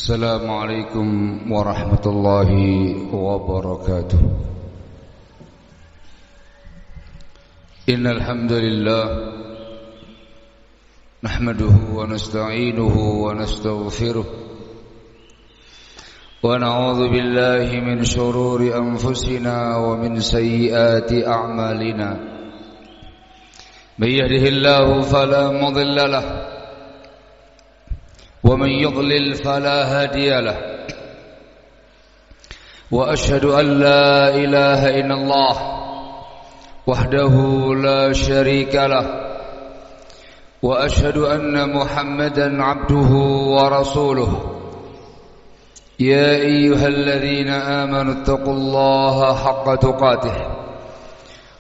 السلام عليكم ورحمة الله وبركاته. إن الحمد لله نحمده ونستعينه ونستغفره ونعوذ بالله من شرور أنفسنا ومن سيئات أعمالنا. من يهده الله فلا مضل له ومن يضلل فلا هادي له. وأشهد أن لا إله إلا الله وحده لا شريك له. وأشهد أن محمدا عبده ورسوله. يا أيها الذين آمنوا اتقوا الله حق تقاته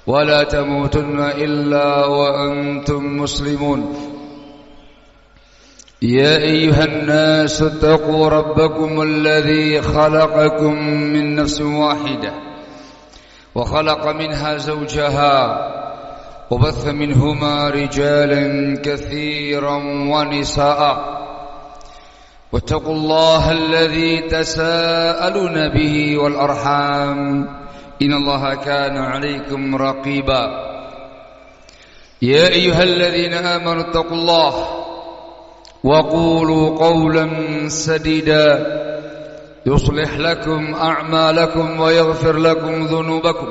ولا تموتن إلا وأنتم مسلمون. يا أيها الناس اتقوا ربكم الذي خلقكم من نفس واحدة وخلق منها زوجها وبث منهما رجالا كثيرا ونساء واتقوا الله الذي تساءلون به والأرحام إن الله كان عليكم رقيبا. يا أيها الذين آمنوا اتقوا الله وقولوا قولا سديدا يصلح لكم أعمالكم ويغفر لكم ذنوبكم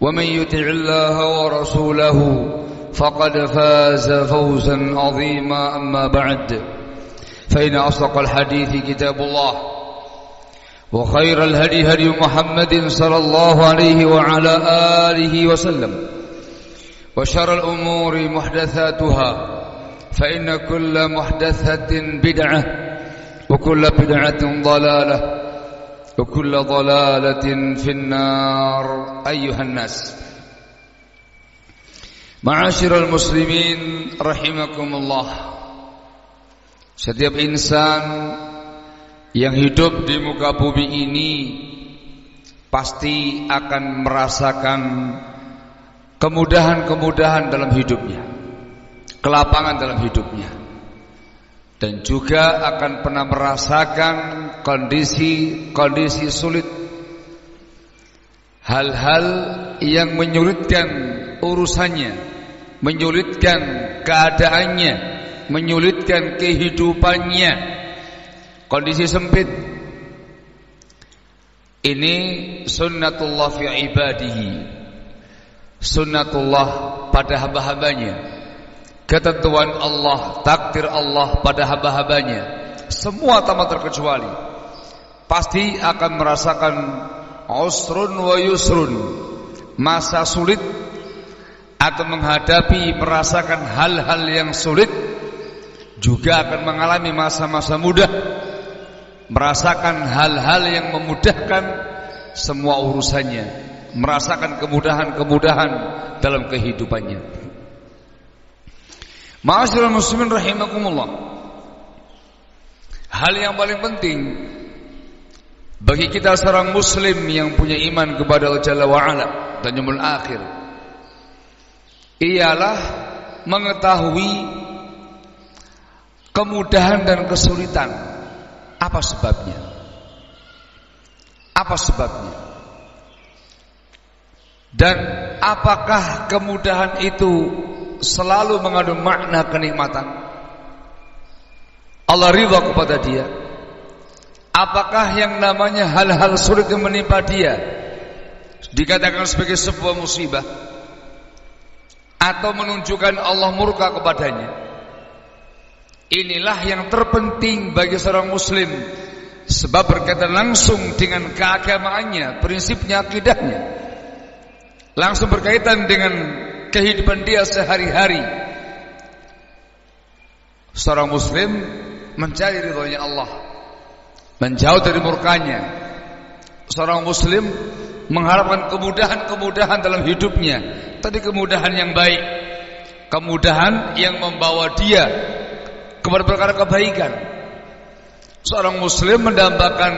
ومن يطع الله ورسوله فقد فاز فوزا عظيما. أما بعد فإن أصدق الحديث كتاب الله وخير الهدي هدي محمد صلى الله عليه وعلى آله وسلم وشر الأمور محدثاتها فإن كل محدثة بدعة وكل بدعة ضلالة وكل ضلالة في النار. أيها الناس معاشر المسلمين rahimakumullah. Setiap insan yang hidup di muka bumi ini pasti akan merasakan kemudahan-kemudahan dalam hidupnya, kelapangan dalam hidupnya, dan juga akan pernah merasakan kondisi-kondisi sulit, hal-hal yang menyulitkan urusannya, menyulitkan keadaannya, menyulitkan kehidupannya, kondisi sempit. Ini sunnatullah fi ibadihi, sunnatullah pada hamba-hambanya, ketentuan Allah, takdir Allah pada hamba-hambanya. Semua tanpa terkecuali pasti akan merasakan usrun wa yusrun, masa sulit, atau menghadapi merasakan hal-hal yang sulit. Juga akan mengalami masa-masa mudah, merasakan hal-hal yang memudahkan semua urusannya, merasakan kemudahan-kemudahan dalam kehidupannya. Ma'asyiral muslimin rahimakumullah. Hal yang paling penting bagi kita seorang muslim yang punya iman kepada Allah Jalla wa'ala dan yaumul akhir ialah mengetahui kemudahan dan kesulitan. Apa sebabnya? Apa sebabnya? Dan apakah kemudahan itu selalu mengandung makna kenikmatan? Allah ridha kepada dia. Apakah yang namanya hal-hal sulit yang menimpa dia dikatakan sebagai sebuah musibah atau menunjukkan Allah murka kepadanya? Inilah yang terpenting bagi seorang muslim, sebab berkaitan langsung dengan keagamaannya, prinsipnya, akidahnya, langsung berkaitan dengan kehidupan dia sehari-hari. Seorang muslim mencari ridhonya Allah, menjauh dari murkanya. Seorang muslim mengharapkan kemudahan-kemudahan dalam hidupnya, tadi kemudahan yang baik, kemudahan yang membawa dia kepada perkara kebaikan. Seorang muslim mendambakan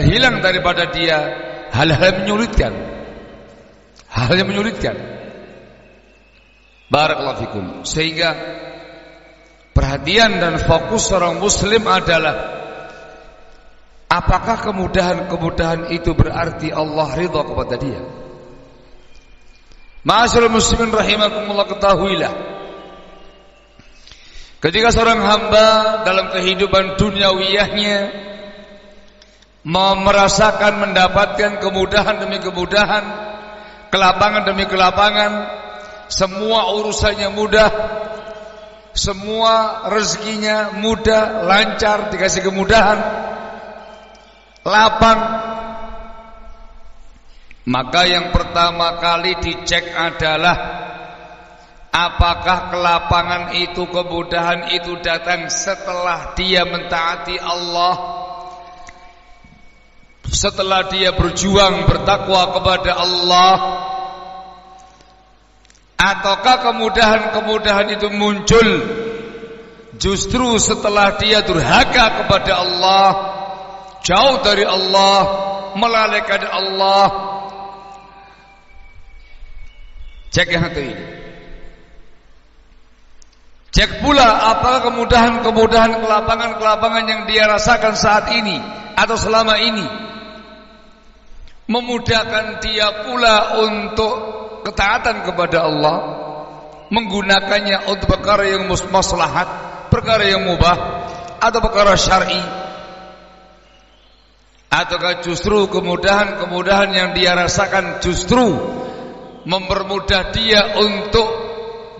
hilang daripada dia hal-hal yang menyulitkan, hal yang menyulitkan. Barakallahu fikum. Sehingga perhatian dan fokus seorang muslim adalah apakah kemudahan-kemudahan itu berarti Allah ridha kepada dia? Ma'asyiral muslimin rahimakumullah, ketahuilah, ketika seorang hamba dalam kehidupan duniawiyahnya merasakan mendapatkan kemudahan demi kemudahan, kelapangan demi kelapangan, semua urusannya mudah, semua rezekinya mudah, lancar, dikasih kemudahan, lapang, maka yang pertama kali dicek adalah apakah kelapangan itu, kemudahan itu datang setelah dia mentaati Allah, setelah dia berjuang bertakwa kepada Allah, ataukah kemudahan-kemudahan itu muncul justru setelah dia durhaka kepada Allah, jauh dari Allah, melalaikan Allah. Cek yang satu ini. Cek pula apakah kemudahan-kemudahan, kelapangan-kelapangan yang dia rasakan saat ini atau selama ini memudahkan dia pula untuk ketaatan kepada Allah, menggunakannya untuk perkara yang maslahat, perkara yang mubah, atau perkara syar'i, ataukah justru kemudahan-kemudahan yang dia rasakan justru mempermudah dia untuk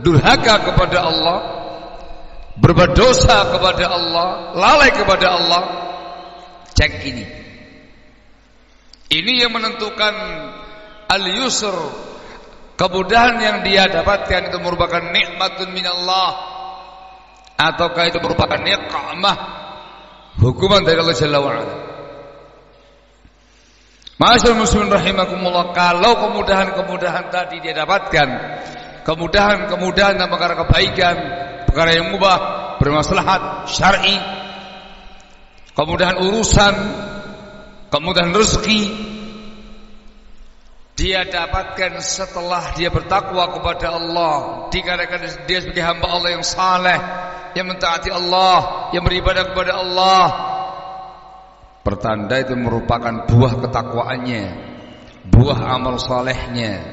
durhaka kepada Allah, berbuat dosa kepada Allah, lalai kepada Allah. Cek ini. Ini yang menentukan al-yusr, kemudahan yang dia dapatkan itu merupakan nikmatun minallah ataukah itu merupakan niqmah, hukuman dari Allah Jalla wa'ala. Ma'asyiral muslimin rahimakumullah, kalau kemudahan-kemudahan tadi dia dapatkan, kemudahan-kemudahan dan perkara kebaikan, perkara yang mubah, bermaslahat, syar'i, kemudahan urusan, kemudahan rezeki, dia dapatkan setelah dia bertakwa kepada Allah, dikarenakan dia sebagai hamba Allah yang saleh, yang mentaati Allah, yang beribadah kepada Allah. Pertanda itu merupakan buah ketakwaannya, buah amal salehnya,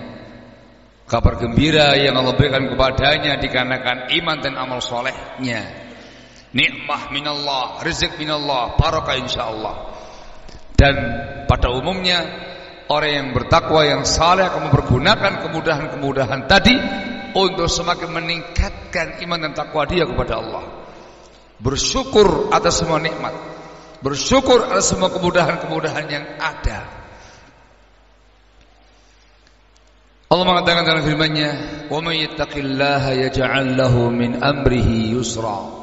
kabar gembira yang Allah berikan kepadanya dikarenakan iman dan amal salehnya. Nikmah minallah, rezeki minallah, barakah insyaallah. Dan pada umumnya orang yang bertakwa, yang saleh akan mempergunakan kemudahan-kemudahan tadi untuk semakin meningkatkan iman dan takwa dia kepada Allah. Bersyukur atas semua nikmat, bersyukur atas semua kemudahan-kemudahan yang ada. Allah mengatakan dalam firman-Nya, "Wa may yattaqillaha yaj'al lahu min amrihi yusra."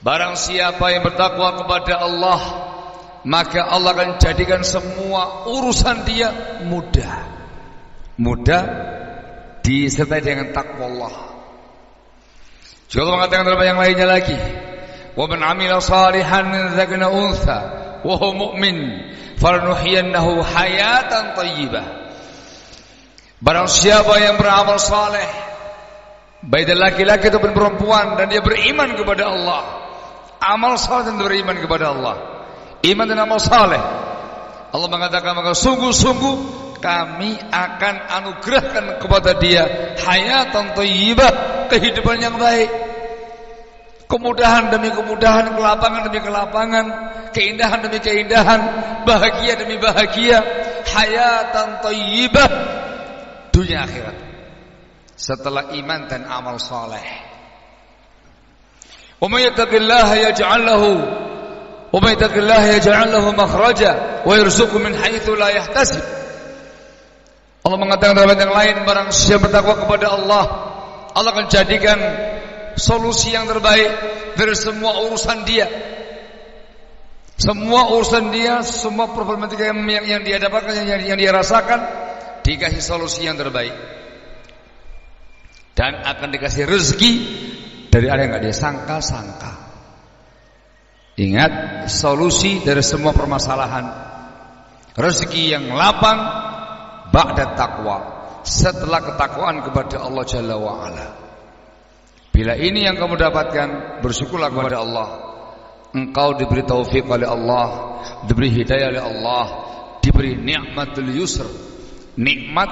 Barang siapa yang bertakwa kepada Allah, maka Allah akan jadikan semua urusan dia mudah. Mudah disertai dengan takwa Allah. Juga Allah mengatakan dalam yang lainnya lagi, "Wa man 'amila shalihan min dzakarin aw untha wa huwa mu'min falanuhyiyannahu hayatan thayyibah." Barang siapa yang beramal saleh, baik dari laki-laki ataupun perempuan, dan dia beriman kepada Allah, amal saleh dan beriman kepada Allah, iman dan amal saleh, Allah mengatakan maka sungguh-sungguh kami akan anugerahkan kepada dia hayatan thayyibah, kehidupan yang baik, kemudahan demi kemudahan, kelapangan demi kelapangan, keindahan demi keindahan, bahagia demi bahagia, hayatan thayyibah, dunia akhirat setelah iman dan amal saleh. Wa may yattaqillaha yaj'al lahu makhraja wa yarzuqhu min haitsu la yahtasib. Allah mengatakan dalam ayat yang lain, barang siapa bertakwa kepada Allah, Allah akan jadikan solusi yang terbaik dari semua urusan dia. Semua urusan dia, semua problematika yang dia dapatkan, yang dia rasakan, dikasih solusi yang terbaik. Dan akan dikasih rezeki dari arah yang enggak dia sangka-sangka. Ingat, solusi dari semua permasalahan, rezeki yang lapang ba'da taqwa, setelah ketakwaan kepada Allah Jalla wa'ala. Bila ini yang kamu dapatkan, bersyukurlah kepada Allah. engkau diberi taufik oleh Allah, diberi hidayah oleh Allah, diberi nikmatul yusr, nikmat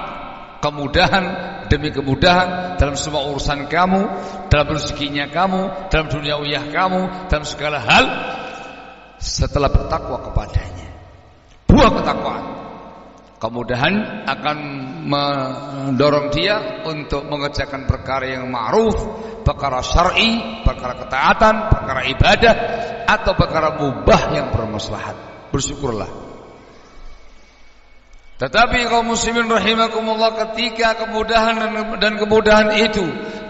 kemudahan demi kemudahan dalam semua urusan kamu, dalam rezekinya kamu, dalam duniawiyah kamu, dalam segala hal, setelah bertakwa kepadanya. Buah ketakwaan, kemudahan akan mendorong dia untuk mengerjakan perkara yang ma'ruf, perkara syar'i, perkara ketaatan, perkara ibadah, atau perkara mubah yang bermaslahat. Bersyukurlah. Tetapi kaum muslimin rahimakumullah, ketika kemudahan dan kemudahan itu,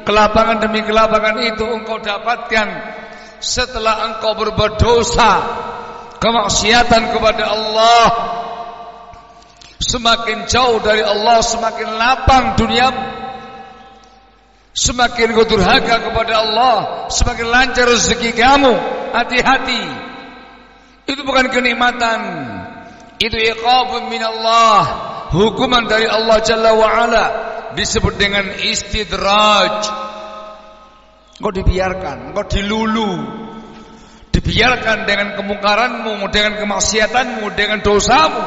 kelapangan demi kelapangan itu engkau dapatkan setelah engkau berbuat dosa, kemaksiatan kepada Allah, semakin jauh dari Allah, semakin lapang duniamu, semakin kau durhaka kepada Allah, semakin lancar rezeki kamu. Hati-hati, itu bukan kenikmatan, itu iqabun minallah, hukuman dari Allah Jalla wa'ala. Disebut dengan istidraj. Engkau dibiarkan, engkau dilulu, dibiarkan dengan kemungkaranmu, dengan kemaksiatanmu, dengan dosamu,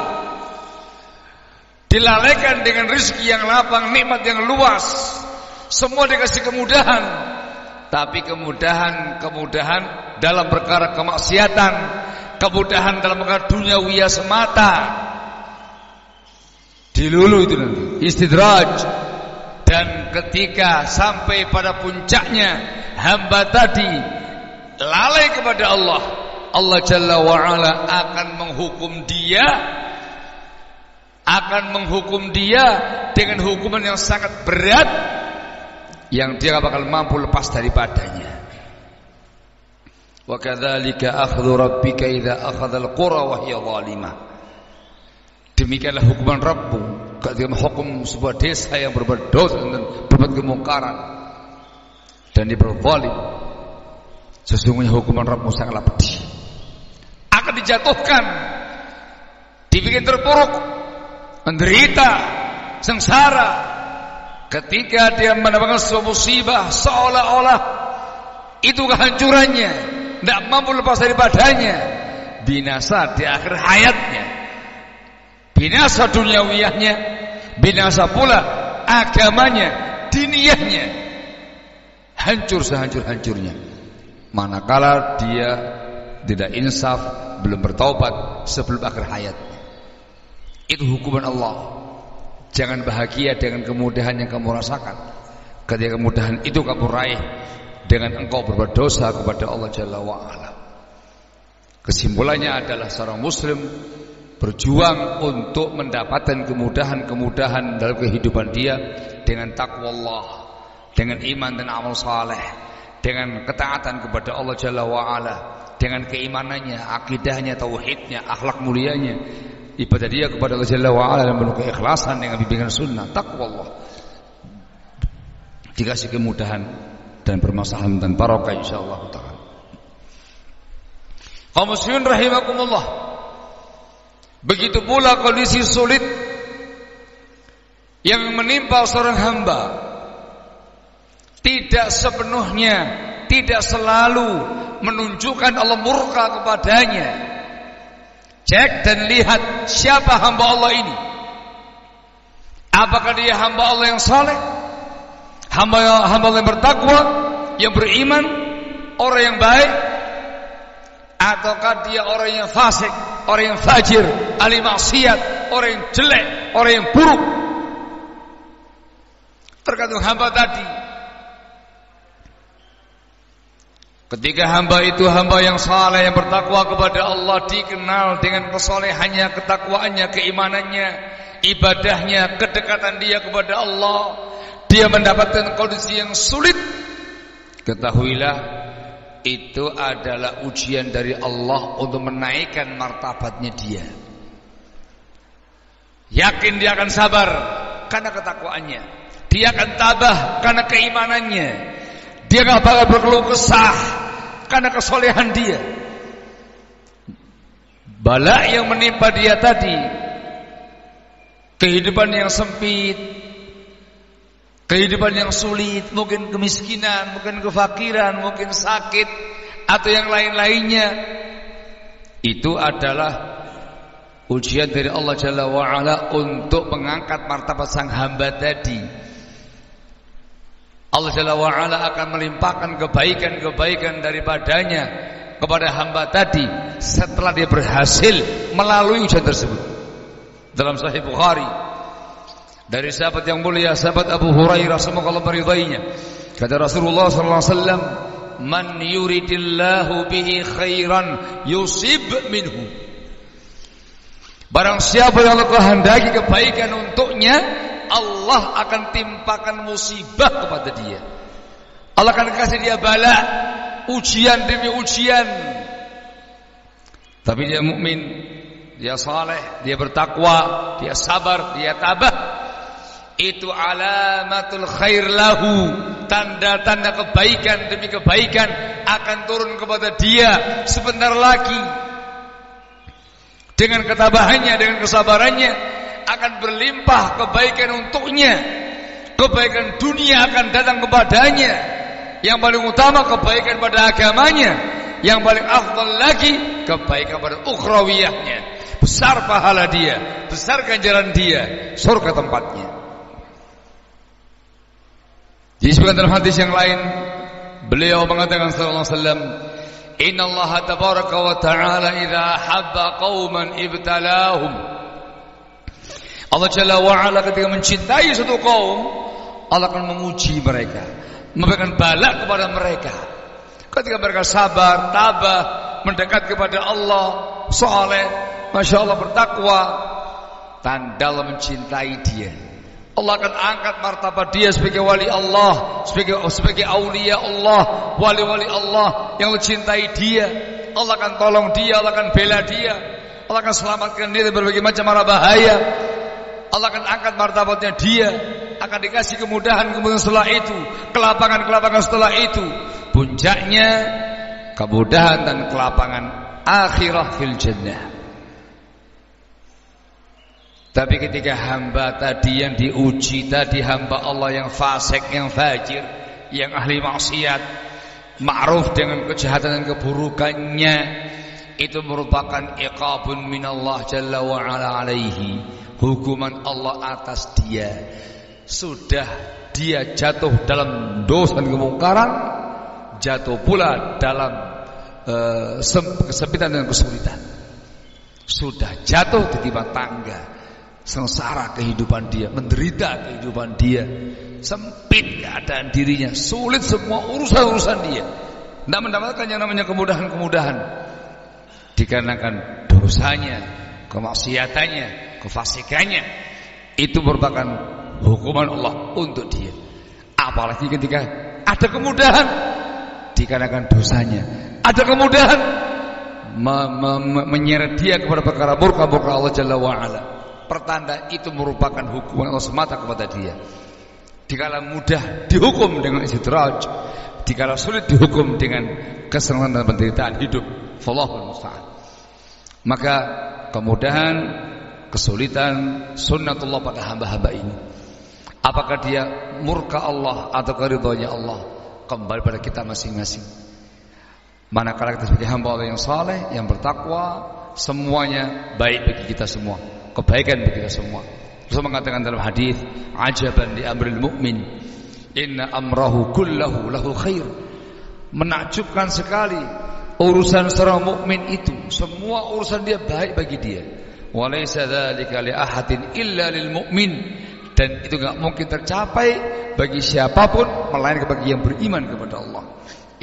dilalaikan dengan rezeki yang lapang, nikmat yang luas, semua dikasih kemudahan. Tapi kemudahan dalam perkara kemaksiatan, kemudahan dalam perkara duniawiya semata, dilulu itu nanti istidraj. Dan ketika sampai pada puncaknya, hamba tadi lalai kepada Allah, Allah Jalla wa'ala akan menghukum dia dengan hukuman yang sangat berat, yang dia bakal mampu lepas daripadanya. Wa kadzalika akhdhu rabbika idza akhadhal qura wa hiya zalimah. Demikianlah hukuman Rabbmu ketika menghukum sebuah desa yang berbuat dosa dan berbuat kemungkaran dan dia berzalim. Sesungguhnya hukuman Rabbmu sangatlah pedih. Akan dijatuhkan, dibikin terpuruk, menderita, sengsara ketika dia mendapatkan sebuah musibah, seolah-olah itu kehancurannya, tidak mampu lepas daripadanya, binasa di akhir hayatnya, binasa duniawiyahnya, binasa pula agamanya, diniyahnya, hancur sehancur-hancurnya, manakala dia tidak insaf, belum bertaubat sebelum akhir hayatnya. Itu hukuman Allah. Jangan bahagia dengan kemudahan yang kamu rasakan. Ketika kemudahan itu kamu raih dengan engkau berbuat dosa kepada Allah Jalla wa'ala. Kesimpulannya adalah seorang muslim berjuang untuk mendapatkan kemudahan-kemudahan dalam kehidupan dia dengan takwa Allah, dengan iman dan amal saleh, dengan ketaatan kepada Allah Jalla wa'ala, dengan keimanannya, akidahnya, tauhidnya, akhlak mulianya, ibadah dia kepada Allah Jalla wa'ala dan penuh keikhlasan dengan bimbingan sunnah, takwa Allah, dikasih kemudahan dan permasalahan dan barokah insyaallah ta'ala. Kaum muslimin rahimakumullah, begitu pula kondisi sulit yang menimpa seorang hamba tidak sepenuhnya, tidak selalu menunjukkan Allah murka kepadanya. Cek dan lihat siapa hamba Allah ini. Apakah dia hamba Allah yang saleh, hamba Allah yang bertakwa, yang beriman, orang yang baik, ataukah dia orang yang fasik, orang yang fajir, ahli maksiat, orang yang jelek, orang yang buruk. Tergantung hamba tadi. Ketika hamba itu hamba yang saleh, yang bertakwa kepada Allah, dikenal dengan kesolehannya, ketakwaannya, keimanannya, ibadahnya, kedekatan dia kepada Allah, dia mendapatkan kondisi yang sulit, ketahuilah itu adalah ujian dari Allah untuk menaikkan martabatnya dia. Yakin dia akan sabar karena ketakwaannya, dia akan tabah karena keimanannya, dia gak bakal berkeluh kesah karena kesolehan dia. Bala yang menimpa dia tadi, kehidupan yang sempit, kehidupan yang sulit, mungkin kemiskinan, mungkin kefakiran, mungkin sakit, atau yang lain-lainnya, itu adalah ujian dari Allah Jalla wa'ala untuk mengangkat martabat sang hamba tadi. Allah Jalla wa'ala akan melimpahkan kebaikan-kebaikan daripadanya kepada hamba tadi setelah dia berhasil melalui ujian tersebut. Dalam Sahih Bukhari dari sahabat yang mulia, sahabat Abu Hurairah, semoga Allah meridainya, kata Rasulullah sallallahu alaihi wasallam, "Man yuridillahu bihi khairan yusib minhu." Barang siapa yang Allah kehendaki kebaikan untuknya, Allah akan timpakan musibah kepada dia. Allah akan kasih dia bala, ujian demi ujian. Tapi dia mukmin, dia saleh, dia bertakwa, dia sabar, dia tabah. Itu alamatul khair lahu, tanda-tanda kebaikan demi kebaikan akan turun kepada dia sebentar lagi. Dengan ketabahannya, dengan kesabarannya akan berlimpah kebaikan untuknya. Kebaikan dunia akan datang kepadanya. Yang paling utama kebaikan pada agamanya. Yang paling afdal lagi kebaikan pada ukhrawiyahnya. Besar pahala dia, besar ganjaran dia, surga tempatnya. Disebutkan dalam hadis yang lain, beliau mengatakan sallallahu alaihi wasallam, Inna Allah tabaraka wa ta'ala idha habba qawman ibtalahum. Allah Jalla wa'ala ketika mencintai satu kaum, Allah akan menguji mereka, memberikan bala kepada mereka. Ketika mereka sabar, tabah, mendekat kepada Allah, saleh, masya Allah, bertakwa, tanda Allah mencintai dia. Allah akan angkat martabat dia sebagai wali Allah, sebagai aulia Allah, wali-wali Allah yang mencintai dia. Allah akan tolong dia, Allah akan bela dia, Allah akan selamatkan dia dari berbagai macam mara bahaya. Allah akan angkat martabatnya dia, akan dikasih kemudahan setelah itu, kelapangan setelah itu. Puncaknya kemudahan dan kelapangan akhirah fil jannah. Tapi ketika hamba tadi yang diuji tadi, hamba Allah yang fasik, yang fajir, yang ahli maksiat, ma'ruf dengan kejahatan dan keburukannya, itu merupakan iqabun minallah jalla wa'ala alaihi, hukuman Allah atas dia. Sudah dia jatuh dalam dosa dan kemungkaran, jatuh pula dalam kesempitan dan kesulitan. Sudah jatuh di timah tangga, sengsara kehidupan dia, menderita kehidupan dia, sempit keadaan dirinya, sulit semua urusan-urusan dia, tidak mendapatkan yang namanya kemudahan-kemudahan, dikarenakan dosanya, kemaksiatannya, kefasikannya. Itu merupakan hukuman Allah untuk dia. Apalagi ketika ada kemudahan, dikarenakan dosanya, ada kemudahan menyeret dia kepada perkara murka Allah Jalla wa'ala. Pertanda itu merupakan hukuman Allah semata kepada dia. Dikala mudah dihukum dengan istidraj, dikala sulit dihukum dengan kesenangan dan penderitaan hidup. Wallahul musta'an. Maka kemudahan, kesulitan sunnatullah pada hamba-hamba ini. Apakah dia murka Allah atau ridhonya Allah, kembali pada kita masing-masing. Manakala kita sebagai hamba Allah yang saleh, yang bertakwa, semuanya baik bagi kita semua, kebaikan bagi kita semua. Rasul mengatakan dalam hadis, ajaban li amril mu'min, inna amrahu kullahu lahu khair. Menakjubkan sekali urusan seorang mukmin itu, semua urusan dia baik bagi dia. Wa laisa dzalika li ahadin illa lil mu'min. Dan itu enggak mungkin tercapai bagi siapapun melainkan bagi yang beriman kepada Allah.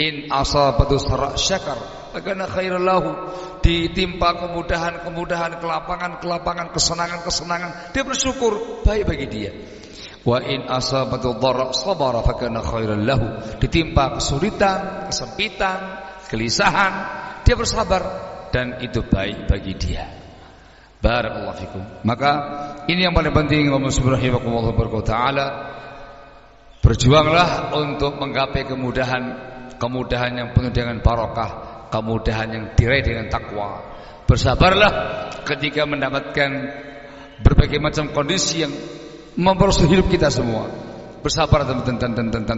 In asabatu sarra syakar fakana khairan lahu. Ditimpa kemudahan-kemudahan, kelapangan-kelapangan, kesenangan-kesenangan, dia bersyukur, baik bagi dia. Wa in asabatu dharra sabara fakana khairan lahu. Ditimpa kesulitan, kesempitan, kegelisahan, dia bersabar dan itu baik bagi dia. Barakallahu fikum. Maka ini yang paling penting, wa subhanahu wa ta'ala. Berjuanglah untuk menggapai kemudahan yang penuh dengan barokah, kemudahan yang diraih dengan takwa. Bersabarlah ketika mendapatkan berbagai macam kondisi yang mempersulit hidup kita semua. Bersabar dan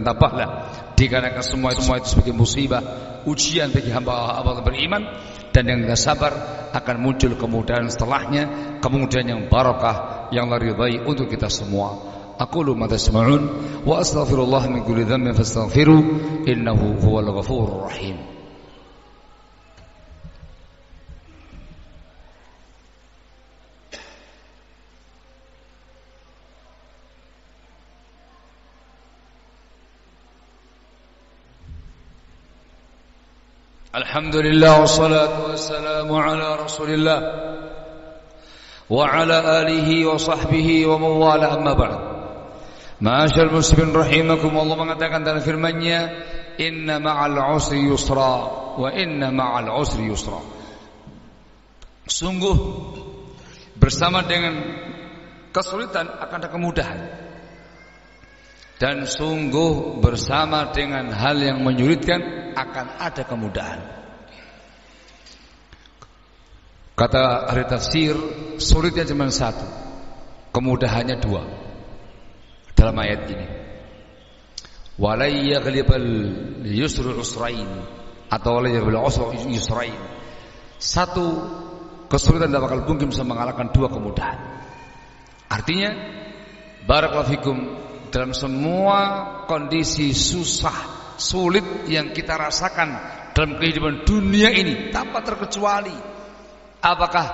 tabahlah, dikarenakan semua itu sebagai musibah, ujian bagi hamba Allah beriman. Dan yang tidak sabar akan muncul kemudahan setelahnya, kemudahan yang barakah, yang ridhai untuk kita semua. Aqulu ma tasma'un wa astaghfirullah min kulli dhanbin fastaghfiruh innahu huwal ghafurur rahim. Alhamdulillah wassalatu wassalamu ala Rasulillah wa ala alihi wa sahbihi wa mawala amma ba'd. Ma'asyar muslimin rahimakumullah, mengatakan dalam firman-Nya, inna ma'al usri yusra wa inna ma'al usri yusra. Sungguh bersama dengan kesulitan akan ada kemudahan, dan sungguh bersama dengan hal yang menyulitkan akan ada kemudahan. Kata ahli tafsir, sulitnya cuma satu, kemudahannya dua dalam ayat ini. Walay yaghlibal yusru usrain, atau walay yaghlibal usru yusrain. Satu kesulitan tidak bakal mungkin bisa mengalahkan dua kemudahan. Artinya, barakallahu fikum, dalam semua kondisi susah, sulit yang kita rasakan dalam kehidupan dunia ini tanpa terkecuali, apakah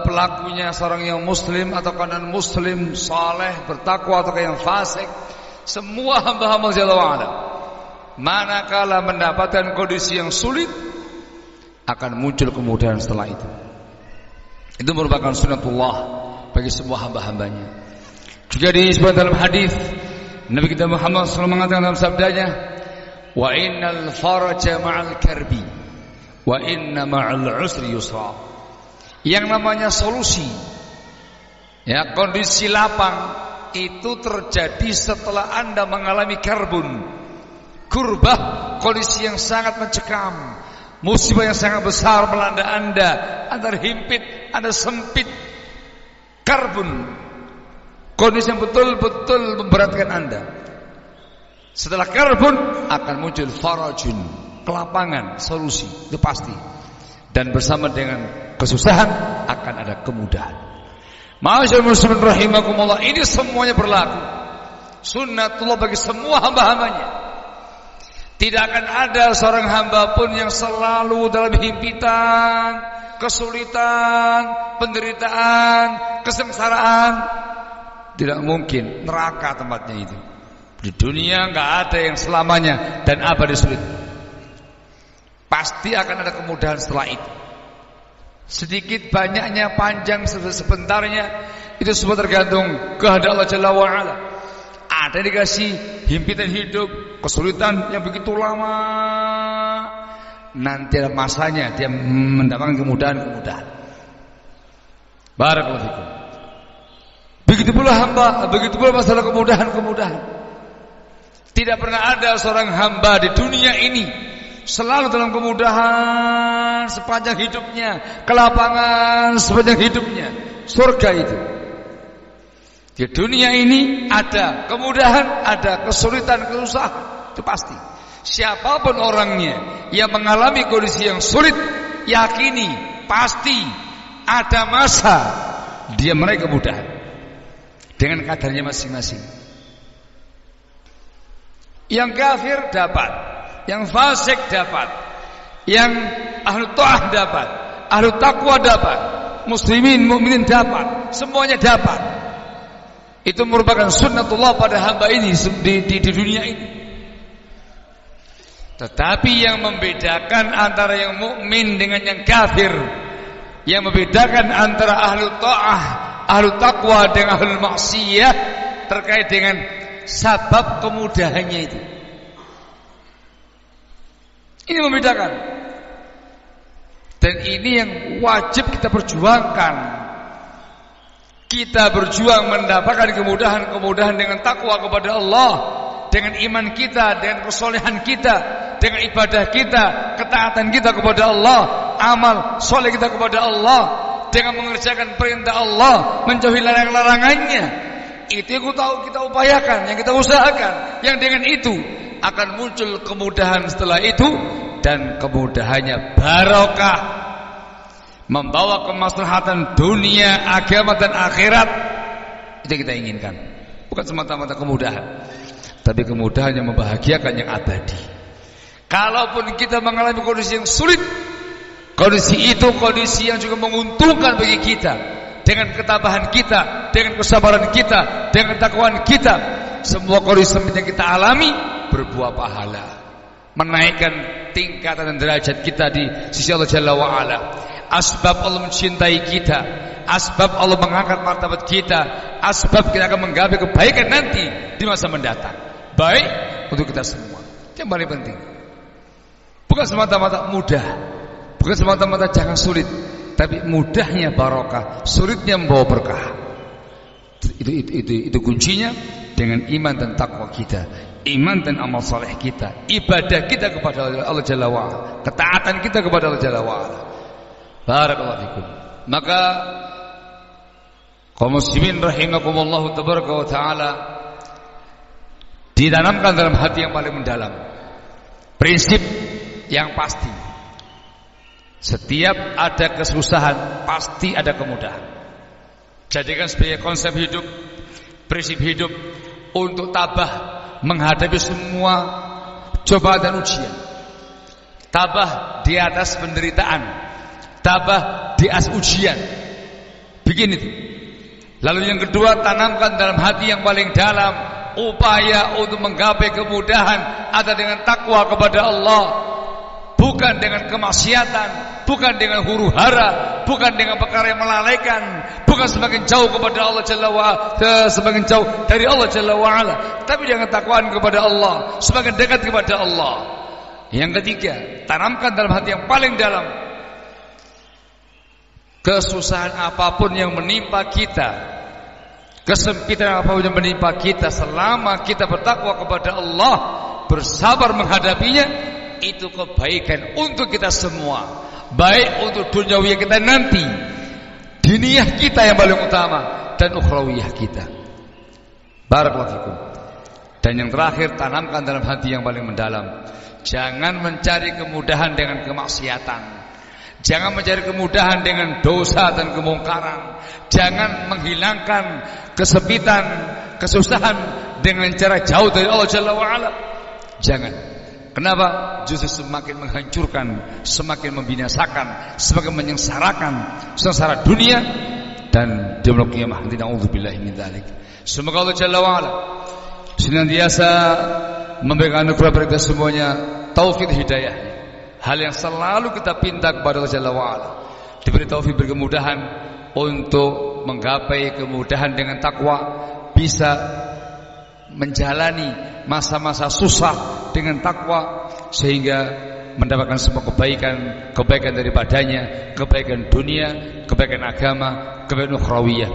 pelakunya seorang yang muslim atau non muslim, saleh, bertakwa atau yang fasik, semua hamba-hamba Jalla wa Ala, manakala mendapatkan kondisi yang sulit akan muncul kemudahan setelah itu. Itu merupakan sunnatullah bagi semua hamba-hambanya. Juga disebut dalam hadis Nabi kita Muhammad SAW mengatakan dalam sabdanya, wa innal faraja ma'al karbi wa inna ma'al usri yusra. Yang namanya solusi, ya, kondisi lapang itu terjadi setelah Anda mengalami karbun, kurbah, kondisi yang sangat mencekam, musibah yang sangat besar melanda Anda himpit, Anda sempit, karbun, kondisi yang betul-betul memberatkan Anda. Setelah karbun akan muncul farajun, kelapangan, solusi, itu pasti. Dan bersama dengan kesusahan akan ada kemudahan. Ma'asyar muslimin rahimakumullah, ini semuanya berlaku, sunnatullah bagi semua hamba-hambanya. Tidak akan ada seorang hamba pun yang selalu dalam himpitan, kesulitan, penderitaan, kesengsaraan. Tidak mungkin, neraka tempatnya itu. Di dunia enggak ada yang selamanya dan abadi sulit. Pasti akan ada kemudahan setelah itu. Sedikit banyaknya, panjang sebentarnya, itu semua tergantung kehendak Allah Jalla wa Ala. Ada yang dikasih himpitan hidup, kesulitan yang begitu lama, nanti ada masanya dia mendapatkan kemudahan-kemudahan. Barakallahu fikum. Begitu pula hamba, begitu pula masalah kemudahan-kemudahan. Tidak pernah ada seorang hamba di dunia ini selalu dalam kemudahan sepanjang hidupnya, kelapangan sepanjang hidupnya. Surga itu. Di dunia ini ada kemudahan, ada kesulitan, kesusahan, itu pasti. Siapapun orangnya yang mengalami kondisi yang sulit, yakini pasti ada masa dia meraih kemudahan dengan kadarnya masing-masing. Yang kafir dapat, yang fasik dapat, yang ahlu ta'ah dapat, ahlu taqwa dapat, muslimin, mukminin dapat, semuanya dapat. Itu merupakan sunnatullah pada hamba ini di dunia ini. Tetapi yang membedakan antara yang mukmin dengan yang kafir, yang membedakan antara ahlu ta'ah, ahlu taqwa dengan ahlu maksiyah, terkait dengan sabab kemudahannya itu. Ini membedakan. Dan ini yang wajib kita perjuangkan. Kita berjuang mendapatkan kemudahan-kemudahan dengan takwa kepada Allah, dengan iman kita, dengan kesolehan kita, dengan ibadah kita, ketaatan kita kepada Allah, amal soleh kita kepada Allah, dengan mengerjakan perintah Allah, menjauhi larang-larangannya. Itu yang kita upayakan, yang kita usahakan. Yang dengan itu akan muncul kemudahan setelah itu, dan kemudahannya barokah, membawa kemaslahatan dunia, agama dan akhirat. Itu yang kita inginkan. Bukan semata-mata kemudahan, tapi kemudahan yang membahagiakan, yang abadi. Kalaupun kita mengalami kondisi yang sulit, kondisi itu kondisi yang juga menguntungkan bagi kita. Dengan ketabahan kita, dengan kesabaran kita, dengan takwaan kita, semua kondisi yang kita alami berbuah pahala, menaikkan tingkatan dan derajat kita di sisi Allah Jalla wa'ala. Asbab Allah mencintai kita, asbab Allah mengangkat martabat kita, asbab kita akan menggapai kebaikan nanti di masa mendatang, baik untuk kita semua. Yang paling penting bukan semata-mata mudah, bukan semata-mata jangan sulit, tapi mudahnya barokah, sulitnya membawa berkah. Itu kuncinya. Dengan iman dan takwa kita, iman dan amal saleh kita, ibadah kita kepada Allah Jalla wa'ala, ketaatan kita kepada Allah Jalla wa'ala. Barakallahu fikum. Maka kaum muslimin rahimakumullah tabaraka wa taala, ditanamkan dalam hati yang paling mendalam prinsip yang pasti. Setiap ada kesusahan pasti ada kemudahan. Jadikan sebagai konsep hidup, prinsip hidup, untuk tabah menghadapi semua cobaan dan ujian. Tabah di atas penderitaan, tabah di atas ujian. Bikin itu. Lalu yang kedua, tanamkan dalam hati yang paling dalam upaya untuk menggapai kemudahan ada dengan takwa kepada Allah, bukan dengan kemaksiatan, bukan dengan huru hara, bukan dengan perkara yang melalaikan, bukan semakin jauh kepada Allah Jalla wa'ala, semakin jauh dari Allah Jalla wa'ala, tapi dengan takwaan kepada Allah, semakin dekat kepada Allah. Yang ketiga, tanamkan dalam hati yang paling dalam, kesusahan apapun yang menimpa kita, kesempitan apapun yang menimpa kita, selama kita bertakwa kepada Allah, bersabar menghadapinya, itu kebaikan untuk kita semua, baik untuk duniawiyah kita nanti, diniyah kita yang paling utama, dan ukhrawiyah kita. Barakallahu fikum. Dan yang terakhir, tanamkan dalam hati yang paling mendalam, jangan mencari kemudahan dengan kemaksiatan, jangan mencari kemudahan dengan dosa dan kemungkaran, jangan menghilangkan kesempitan, kesusahan dengan cara jauh dari Allah Jalla wa'ala. Jangan. Kenapa? Justru semakin menghancurkan, semakin membinasakan, semakin menyengsarakan sengsara dunia dan di yaumul qiyamah. Na'udzubillahi min dzalik. Semoga Allah Jalla wa'ala senantiasa memberikan anugerah bagi kita semuanya taufik hidayah. Hal yang selalu kita pinta kepada Allah Jalla wa'ala, diberi taufik, berkemudahan untuk menggapai kemudahan dengan takwa, bisa menjalani masa-masa susah dengan takwa, sehingga mendapatkan semua kebaikan daripadanya, kebaikan dunia, kebaikan agama, kebaikan ukhrawiyah,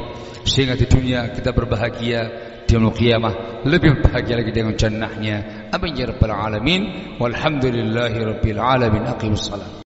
sehingga di dunia kita berbahagia, di yaumul qiyamah lebih bahagia lagi dengan jannahnya. Amin ya rabbal alamin. Walhamdulillahi rabbil alamin. Aqimus salat.